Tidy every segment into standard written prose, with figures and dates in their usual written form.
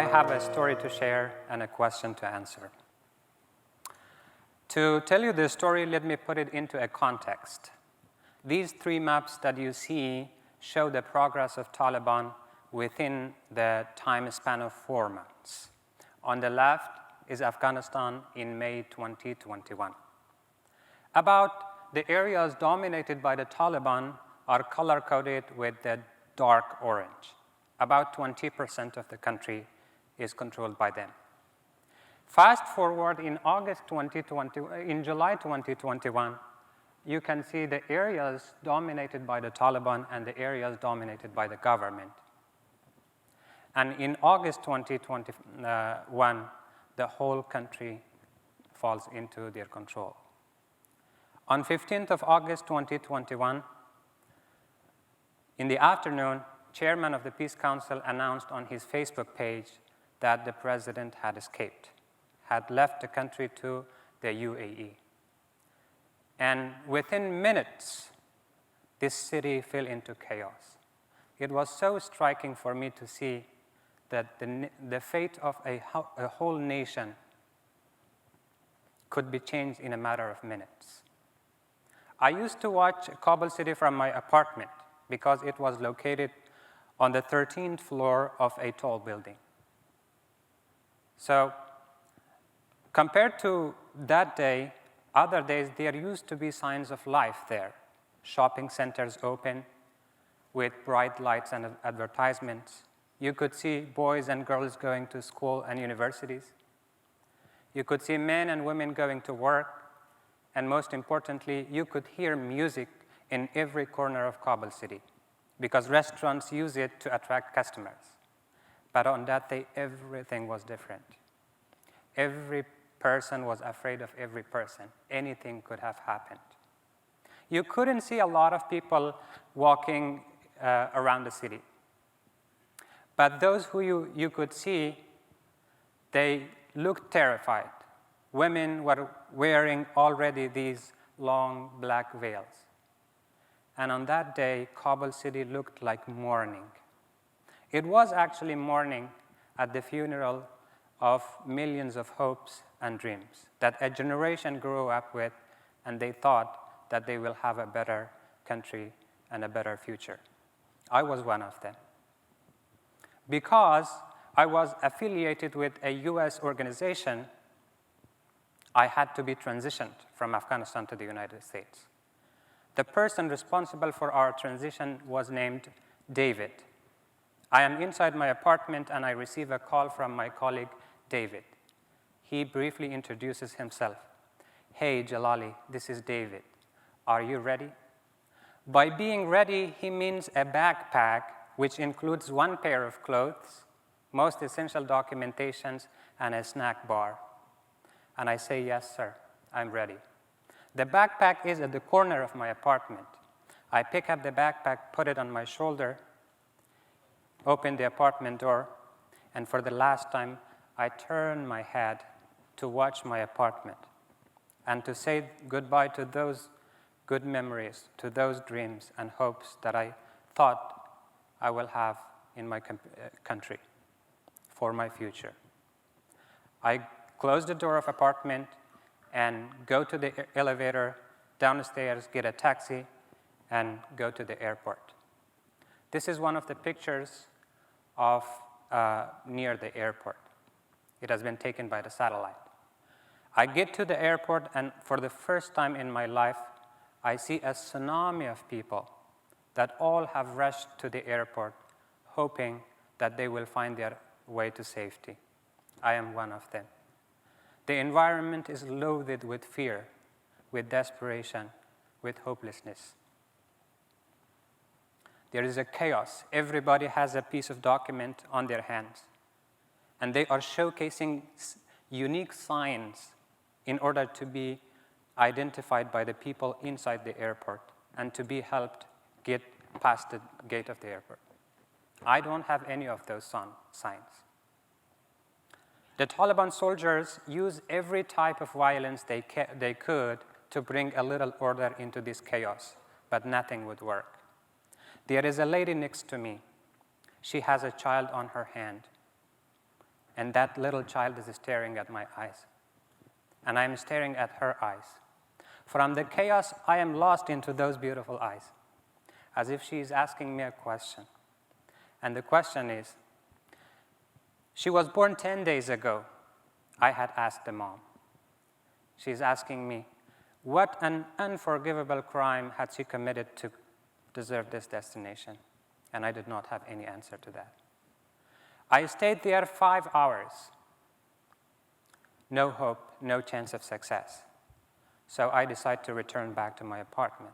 I have a story to share and a question to answer. To tell you this story, let me put it into a context. These three maps that you see show the progress of Taliban within the time span of 4 months. On the left is Afghanistan in May 2021. About the areas dominated by the Taliban are color-coded with the dark orange. About 20% of the country is controlled by them. Fast forward in July 2021, you can see the areas dominated by the Taliban and the areas dominated by the government. And in August 2021, the whole country falls into their control. On 15th of August 2021, in the afternoon, chairman of the Peace Council announced on his Facebook page that the president had escaped, had left the country to the UAE. And within minutes, this city fell into chaos. It was so striking for me to see that the fate of a whole nation could be changed in a matter of minutes. I used to watch Kabul city from my apartment because it was located on the 13th floor of a tall building. So compared to that day, other days, there used to be signs of life there. Shopping centers open with bright lights and advertisements. You could see boys and girls going to school and universities. You could see men and women going to work. And most importantly, you could hear music in every corner of Kabul city because restaurants use it to attract customers. But on that day, everything was different. Every person was afraid of every person. Anything could have happened. You couldn't see a lot of people walking around the city. But those who you could see, they looked terrified. Women were wearing already these long black veils. And on that day, Kabul city looked like mourning. It was actually mourning at the funeral of millions of hopes and dreams that a generation grew up with, and they thought that they will have a better country and a better future. I was one of them. Because I was affiliated with a US organization, I had to be transitioned from Afghanistan to the United States. The person responsible for our transition was named David. I am inside my apartment and I receive a call from my colleague, David. He briefly introduces himself. Hey, Jalali, this is David. Are you ready? By being ready, he means a backpack, which includes 1 pair of clothes, most essential documentations, and a snack bar. And I say, yes, sir, I'm ready. The backpack is at the corner of my apartment. I pick up the backpack, put it on my shoulder, open the apartment door, and for the last time, I turn my head to watch my apartment and to say goodbye to those good memories, to those dreams and hopes that I thought I will have in my country for my future. I close the door of apartment and go to the elevator, downstairs, get a taxi, and go to the airport. This is one of the pictures of near the airport. It has been taken by the satellite. I get to the airport, and for the first time in my life, I see a tsunami of people that all have rushed to the airport, hoping that they will find their way to safety. I am one of them. The environment is loaded with fear, with desperation, with hopelessness. There is a chaos. Everybody has a piece of document on their hands, and they are showcasing unique signs in order to be identified by the people inside the airport and to be helped get past the gate of the airport. I don't have any of those signs. The Taliban soldiers use every type of violence they could to bring a little order into this chaos, but nothing would work. There is a lady next to me. She has a child on her hand. and that little child is staring at my eyes, and I'm staring at her eyes. From the chaos, I am lost into those beautiful eyes, as if she is asking me a question. And the question is, she was born 10 days ago. I had asked the mom. She's asking me, what an unforgivable crime had she committed to deserve this destination? And I did not have any answer to that. I stayed there 5 hours. No hope, no chance of success. So I decided to return back to my apartment.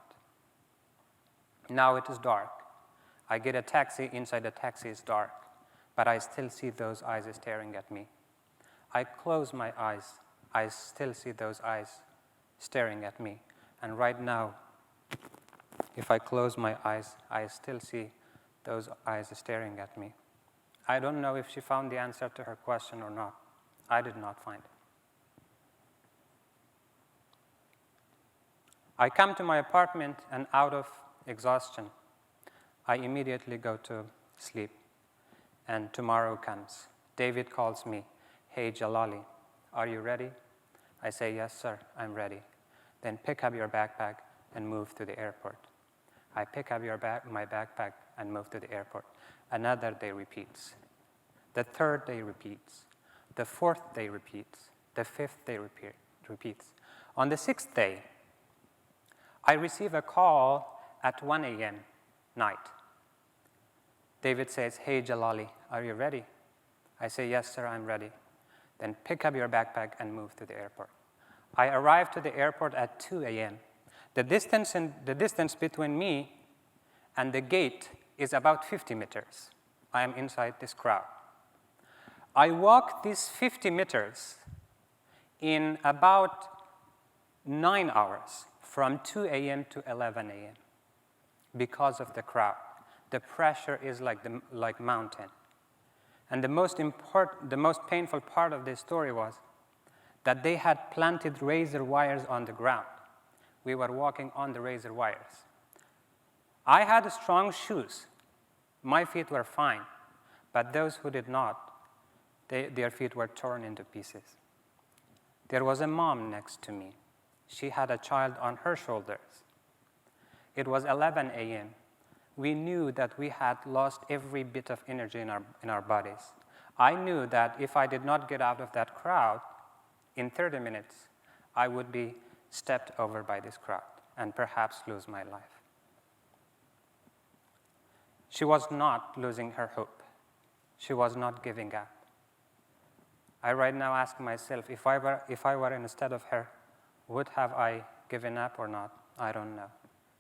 Now it is dark. I get a taxi. Inside the taxi is dark, but I still see those eyes staring at me. I close my eyes. I still see those eyes staring at me. And right now, if I close my eyes, I still see those eyes staring at me. I don't know if she found the answer to her question or not. I did not find it. I come to my apartment, and out of exhaustion, I immediately go to sleep. And tomorrow comes. David calls me, "Hey, Jalali, are you ready?" I say, "Yes, sir, I'm ready." "Then pick up your backpack and move to the airport." I pick up my backpack and move to the airport. Another day repeats. The third day repeats. The fourth day repeats. The fifth day repeats. On the sixth day, I receive a call at 1 a.m. night. David says, "Hey, Jalali, are you ready?" I say, "Yes, sir, I'm ready." "Then pick up your backpack and move to the airport." I arrive to the airport at 2 a.m. The distance between me and the gate is about 50 meters. I am inside this crowd. I walk these 50 meters in about 9 hours, from 2 a.m. to 11 a.m. because of the crowd. The pressure is like mountain. And the most painful part of this story was that they had planted razor wires on the ground. We were walking on the razor wires. I had strong shoes. My feet were fine, but those who did not, their feet were torn into pieces. There was a mom next to me. She had a child on her shoulders. It was 11 a.m. We knew that we had lost every bit of energy in our bodies. I knew that if I did not get out of that crowd in 30 minutes, I would be stepped over by this crowd and perhaps lose my life. She was not losing her hope. She was not giving up. I right now ask myself, if I were instead of her, would have I given up or not? I don't know,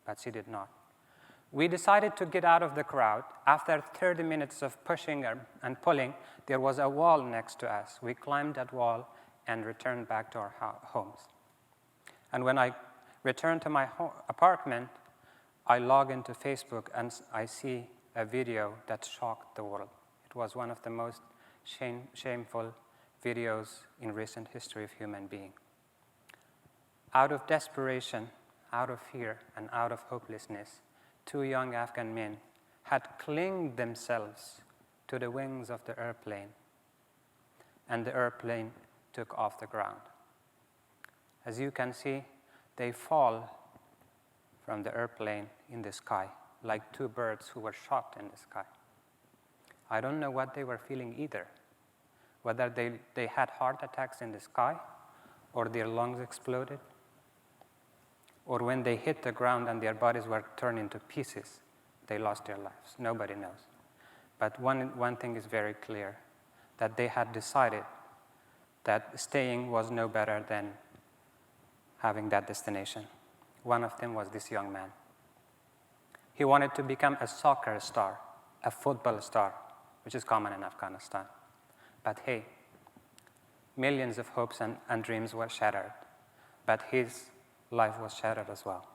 but she did not. We decided to get out of the crowd. After 30 minutes of pushing and pulling, there was a wall next to us. We climbed that wall and returned back to our homes. And when I returned to my apartment, I log into Facebook and I see a video that shocked the world. It was one of the most shameful videos in recent history of human being. Out of desperation, out of fear, and out of hopelessness, 2 young Afghan men had clinged themselves to the wings of the airplane, and the airplane took off the ground. As you can see, they fall from the airplane in the sky, like 2 birds who were shot in the sky. I don't know what they were feeling either, whether they had heart attacks in the sky, or their lungs exploded, or when they hit the ground and their bodies were turned into pieces, they lost their lives. Nobody knows. But one thing is very clear, that they had decided that staying was no better than having that destination. One of them was this young man. He wanted to become a soccer star, a football star, which is common in Afghanistan. But hey, millions of hopes and dreams were shattered, but his life was shattered as well.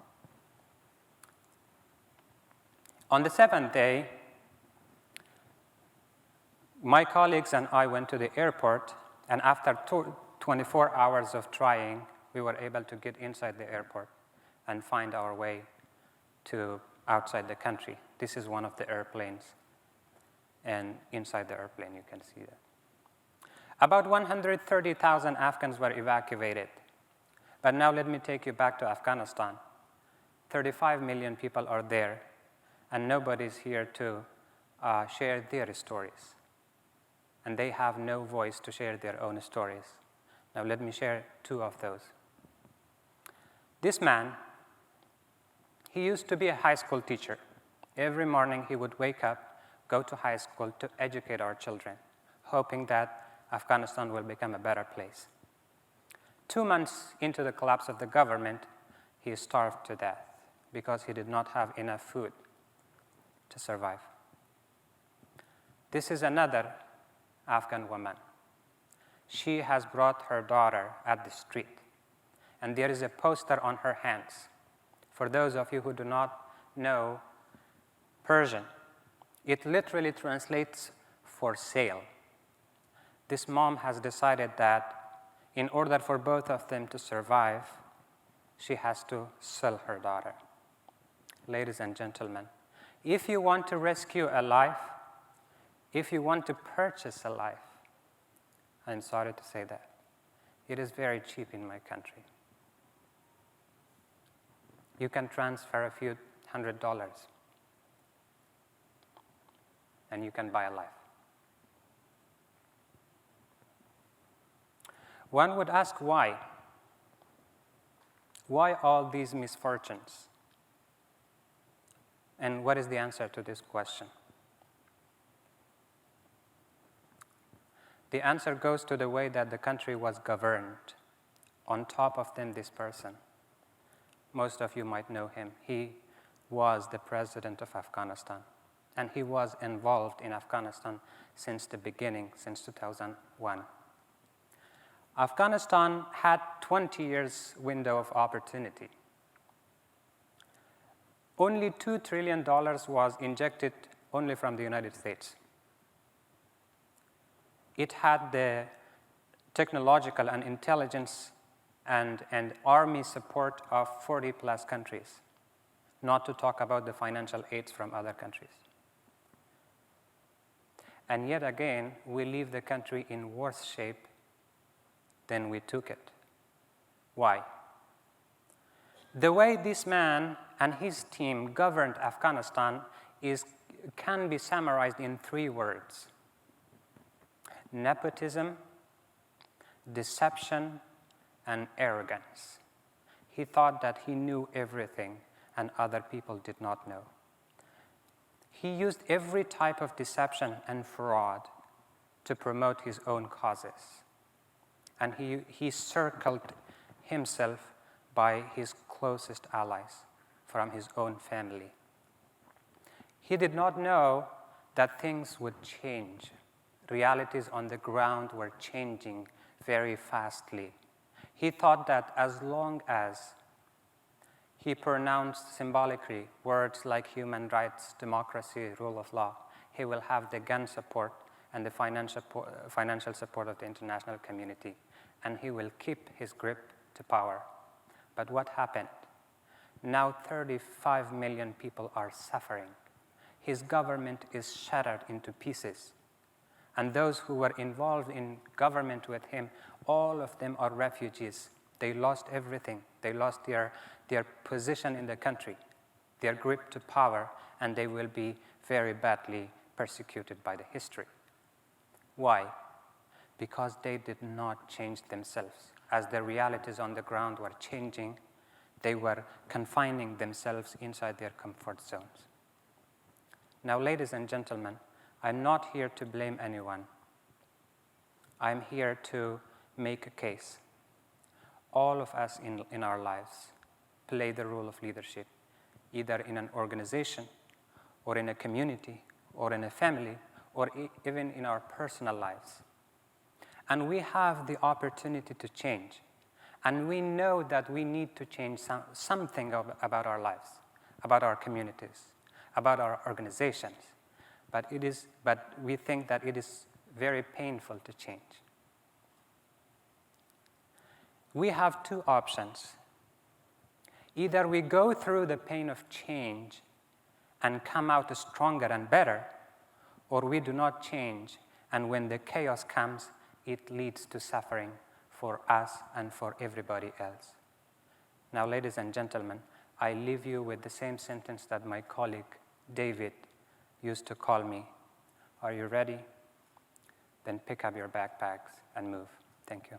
On the 7th day, my colleagues and I went to the airport, and after 24 hours of trying, we were able to get inside the airport and find our way to outside the country. This is one of the airplanes, and inside the airplane you can see that. About 130,000 Afghans were evacuated. But now let me take you back to Afghanistan. 35 million people are there, and nobody's here to share their stories. And they have no voice to share their own stories. Now let me share two of those. This man, he used to be a high school teacher. Every morning he would wake up, go to high school to educate our children, hoping that Afghanistan will become a better place. 2 months into the collapse of the government, he starved to death because he did not have enough food to survive. This is another Afghan woman. She has brought her daughter at the street, and there is a poster on her hands. For those of you who do not know Persian, it literally translates for sale. This mom has decided that in order for both of them to survive, she has to sell her daughter. Ladies and gentlemen, if you want to rescue a life, if you want to purchase a life, I'm sorry to say that, it is very cheap in my country. You can transfer a few $100s, and you can buy a life. One would ask why? Why all these misfortunes? And what is the answer to this question? The answer goes to the way that the country was governed. On top of them, this person. Most of you might know him. He was the president of Afghanistan, and he was involved in Afghanistan since the beginning, since 2001. Afghanistan had 20 years window of opportunity. Only $2 trillion was injected only from the United States. It had the technological and intelligence and army support of 40-plus countries, not to talk about the financial aids from other countries. And yet again, we leave the country in worse shape than we took it. Why? The way this man and his team governed Afghanistan can be summarized in 3 words: nepotism, deception, and arrogance. He thought that he knew everything and other people did not know. He used every type of deception and fraud to promote his own causes. And he circled himself by his closest allies from his own family. He did not know that things would change. Realities on the ground were changing very fastly. He thought that as long as he pronounced symbolically words like human rights, democracy, rule of law, he will have the gun support and the financial support of the international community, and he will keep his grip to power. But what happened? Now 35 million people are suffering. His government is shattered into pieces. And those who were involved in government with him, all of them are refugees. They lost everything. They lost their position in the country, their grip to power, and they will be very badly persecuted by the history. Why? Because they did not change themselves. As the realities on the ground were changing, they were confining themselves inside their comfort zones. Now, ladies and gentlemen, I'm not here to blame anyone. I'm here to make a case. All of us in our lives play the role of leadership, either in an organization or in a community or in a family or even in our personal lives. And we have the opportunity to change. And we know that we need to change something about our lives, about our communities, about our organizations. But we think that it is very painful to change. We have 2 options. Either we go through the pain of change and come out stronger and better, or we do not change, and when the chaos comes, it leads to suffering for us and for everybody else. Now, ladies and gentlemen, I leave you with the same sentence that my colleague David used to call me. Are you ready? Then pick up your backpacks and move. Thank you.